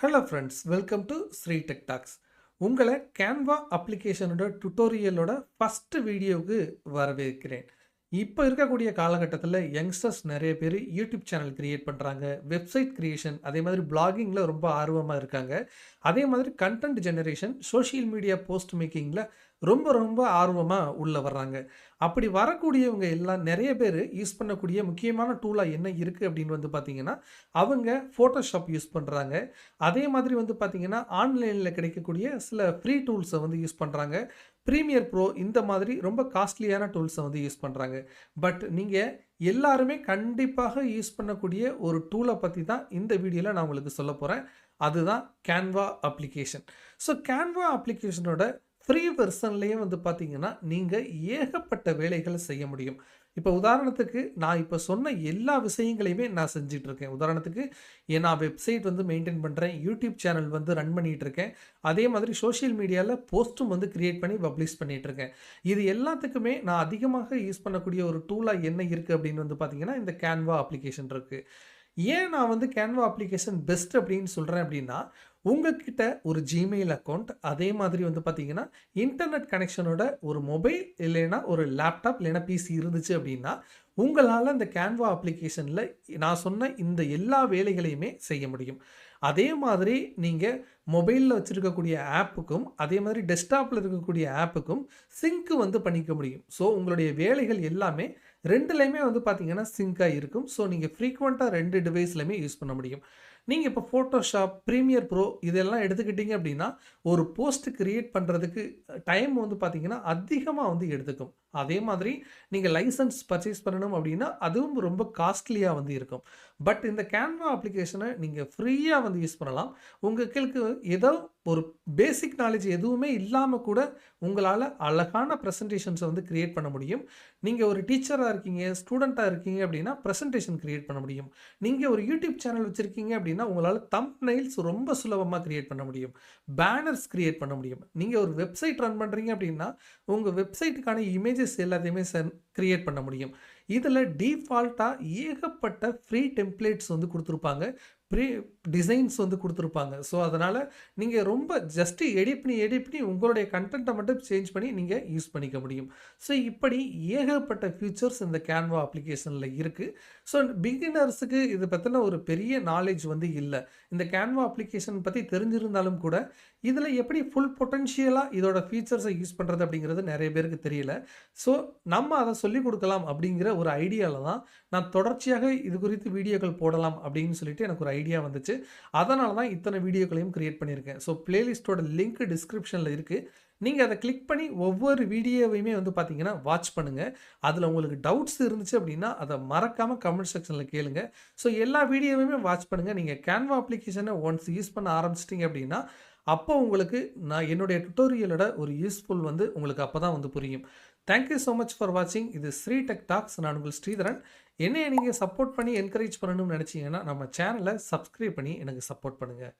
Hello friends, welcome to Sri Tech Talks. உங்களை Canva அப்ளிகேஷனோட டுட்டோரியலோட ஃபஸ்ட்டு வீடியோவுக்கு வரவேற்கிறேன். இப்போ இருக்கக்கூடிய காலகட்டத்தில் யங்ஸ்டர்ஸ் நிறைய பேர் யூடியூப் சேனல் கிரியேட் பண்ணுறாங்க, வெப்சைட் கிரியேஷன், அதே மாதிரி பிளாகிங்கில் ரொம்ப ஆர்வமாக இருக்காங்க. அதே மாதிரி content generation, social media post மேக்கிங்கில் ரொம்ப ரொம்ப ஆர்வமாக உள்ள வர்றாங்க. அப்படி வரக்கூடியவங்க எல்லாம் நிறைய பேர் யூஸ் பண்ணக்கூடிய முக்கியமான டூலாக என்ன இருக்குது அப்படின்னு வந்து பார்த்தீங்கன்னா, அவங்க ஃபோட்டோஷாப் யூஸ் பண்ணுறாங்க. அதே மாதிரி வந்து பார்த்தீங்கன்னா, ஆன்லைனில் கிடைக்கக்கூடிய சில ஃப்ரீ டூல்ஸை வந்து யூஸ் பண்ணுறாங்க. ப்ரீமியர் ப்ரோ இந்த மாதிரி ரொம்ப காஸ்ட்லியான டூல்ஸை வந்து யூஸ் பண்ணுறாங்க. பட் நீங்கள் எல்லாருமே கண்டிப்பாக யூஸ் பண்ணக்கூடிய ஒரு டூலை பற்றி தான் இந்த வீடியோவில் நான் உங்களுக்கு சொல்ல போகிறேன். அதுதான் கேன்வா அப்ளிகேஷன். ஸோ கேன்வா அப்ளிகேஷனோட ஃப்ரீ வெர்ஷன்லேயே வந்து பார்த்தீங்கன்னா, நீங்கள் ஏகப்பட்ட வேலைகளை செய்ய முடியும். இப்போ உதாரணத்துக்கு நான் இப்போ சொன்ன எல்லா விஷயங்களையுமே நான் செஞ்சிட்ருக்கேன். உதாரணத்துக்கு நான் வெப்சைட் வந்து மெயின்டைன் பண்ணுறேன், யூடியூப் சேனல் வந்து ரன் பண்ணிகிட்ருக்கேன், அதே மாதிரி சோஷியல் மீடியாவில் போஸ்ட்டும் வந்து கிரியேட் பண்ணி பப்ளிஷ் பண்ணிகிட்ருக்கேன். இது எல்லாத்துக்குமே நான் அதிகமாக யூஸ் பண்ணக்கூடிய ஒரு டூலாக என்ன இருக்குது அப்படின்னு வந்து பார்த்தீங்கன்னா, இந்த கேன்வா அப்ளிகேஷன் இருக்குது. ஏன் நான் வந்து கேன்வா அப்ளிகேஷன் பெஸ்ட் அப்படின்னு சொல்கிறேன் அப்படின்னா, உங்ககிட்ட ஒரு ஜிமெயில் அக்கௌண்ட், அதே மாதிரி வந்து பார்த்தீங்கன்னா, இன்டர்நெட் கனெக்ஷனோட ஒரு மொபைல் இல்லைன்னா ஒரு லேப்டாப் இல்லைன்னா பிசி இருந்துச்சு அப்படின்னா, உங்களால் இந்த கேன்வா அப்ளிகேஷனில் நான் சொன்ன இந்த எல்லா வேலைகளையுமே செய்ய முடியும். அதே மாதிரி நீங்கள் மொபைலில் வச்சுருக்கக்கூடிய ஆப்புக்கும், அதே மாதிரி டெஸ்க்டாப்பில் இருக்கக்கூடிய ஆப்புக்கும் சிங்க் வந்து பண்ணிக்க முடியும். ஸோ உங்களுடைய வேலைகள் எல்லாமே 2லையுமே வந்து பார்த்தீங்கன்னா சிங்காக இருக்கும். ஸோ நீங்கள் ஃப்ரீக்வெண்ட்டாக 2 டிவைஸ்லையுமே யூஸ் பண்ண முடியும். நீங்கள் இப்போ ஃபோட்டோஷாப், ப்ரீமியர் ப்ரோ இதெல்லாம் எடுத்துக்கிட்டீங்க அப்படின்னா, ஒரு போஸ்ட் கிரியேட் பண்ணுறதுக்கு டைம் வந்து பார்த்தீங்கன்னா அதிகமாக வந்து எடுத்துக்கும். அதே மாதிரி நீங்கள் லைசன்ஸ் பர்ச்சேஸ் பண்ணணும் அப்படின்னா, அதுவும் ரொம்ப காஸ்ட்லியாக வந்து இருக்கும். பட் இந்த கேன்வா அப்ளிகேஷனை நீங்கள் ஃப்ரீயாக வந்து யூஸ் பண்ணலாம். உங்களுக்கு ஏதோ ஒரு பேசிக் நாலேஜ் எதுவுமே இல்லாமல் கூட உங்களால் அழகான ப்ரெசன்டேஷன்ஸை வந்து கிரியேட் பண்ண முடியும். நீங்கள் ஒரு டீச்சராக இருக்கீங்க, ஸ்டூடெண்ட்டாக இருக்கீங்க அப்படின்னா ப்ரெசன்டேஷன் கிரியேட் பண்ண முடியும். நீங்கள் ஒரு யூடியூப் சேனல் வச்சுருக்கீங்க அப்படின்னா உங்களால் தம்ப்நெயில்ஸ் ரொம்ப சுலபமாக கிரியேட் பண்ண முடியும், பேனர்ஸ் கிரியேட் பண்ண முடியும். நீங்கள் ஒரு வெப்சைட் ரன் பண்ணுறீங்க அப்படின்னா உங்கள் வெப்சைட்டுக்கான இமேஜஸ் எல்லாத்தையுமே கிரியேட் பண்ண முடியும். இதில் டீஃபால்ட்டாக ஏகப்பட்ட ஃப்ரீ டெம்ப்ளேட்ஸ் வந்து கொடுத்துருப்பாங்க, ப்ரீ டிசைன்ஸ் வந்து கொடுத்துருப்பாங்க. ஸோ அதனால் நீங்கள் ரொம்ப ஜஸ்ட்டு எடிட் பண்ணி உங்களுடைய கண்டென்ட்டை மட்டும் சேஞ்ச் பண்ணி நீங்கள் யூஸ் பண்ணிக்க முடியும். ஸோ இப்படி ஏகப்பட்ட ஃபியூச்சர்ஸ் இந்த கேன்வா அப்ளிகேஷனில் இருக்குது. ஸோ பிகினர்ஸுக்கு இது பற்றின ஒரு பெரிய நாலேஜ் வந்து இல்லை. இந்த கேன்வா அப்ளிகேஷன் பற்றி தெரிஞ்சிருந்தாலும் கூட இதில் எப்படி ஃபுல் பொட்டன்ஷியலாக இதோட ஃபீச்சர்ஸை யூஸ் பண்ணுறது அப்படிங்கிறது நிறைய பேருக்கு தெரியல. ஸோ நம்ம அதை சொல்லிக் கொடுக்கலாம் அப்படிங்கிற ஒரு ஐடியாவில் தான் நான் தொடர்ச்சியாக இது குறித்து வீடியோக்கள் போடலாம் அப்படின்னு சொல்லிட்டு எனக்கு ஒரு ஐடியா வந்துச்சு. அதனால தான் இத்தனை வீடியோக்களையும் கிரியேட் பண்ணியிருக்கேன். ஸோ பிளேலிஸ்ட்டோட லிங்க் டிஸ்கிரிப்ஷனில் இருக்குது. நீங்கள் அதை கிளிக் பண்ணி ஒவ்வொரு வீடியோவையுமே வந்து பார்த்தீங்கன்னா வாட்ச் பண்ணுங்கள். அதில் உங்களுக்கு டவுட்ஸ் இருந்துச்சு அப்படின்னா அதை மறக்காமல் கமெண்ட் செக்ஷனில் கேளுங்க. ஸோ எல்லா வீடியோவையுமே வாட்ச் பண்ணுங்கள். நீங்கள் கேன்வா அப்ளிகேஷனை ஒன்ஸ் யூஸ் பண்ண ஆரம்பிச்சிட்டிங்க அப்படின்னா அப்போ உங்களுக்கு நான் என்னுடைய டுட்டோரியலோட ஒரு யூஸ்ஃபுல் வந்து உங்களுக்கு அப்போ தான் வந்து புரியும். தேங்க்யூ ஸோ மச் ஃபார் வாட்சிங். இது ஸ்ரீ டெக் டாக்ஸ். நான் உங்கள் ஸ்ரீதரன். என்னைய நீங்கள் சப்போர்ட் பண்ணி என்கரேஜ் பண்ணணும்னு நினச்சிங்கன்னா நம்ம சேனலை சப்ஸ்கிரைப் பண்ணி எனக்கு சப்போர்ட் பண்ணுங்கள்.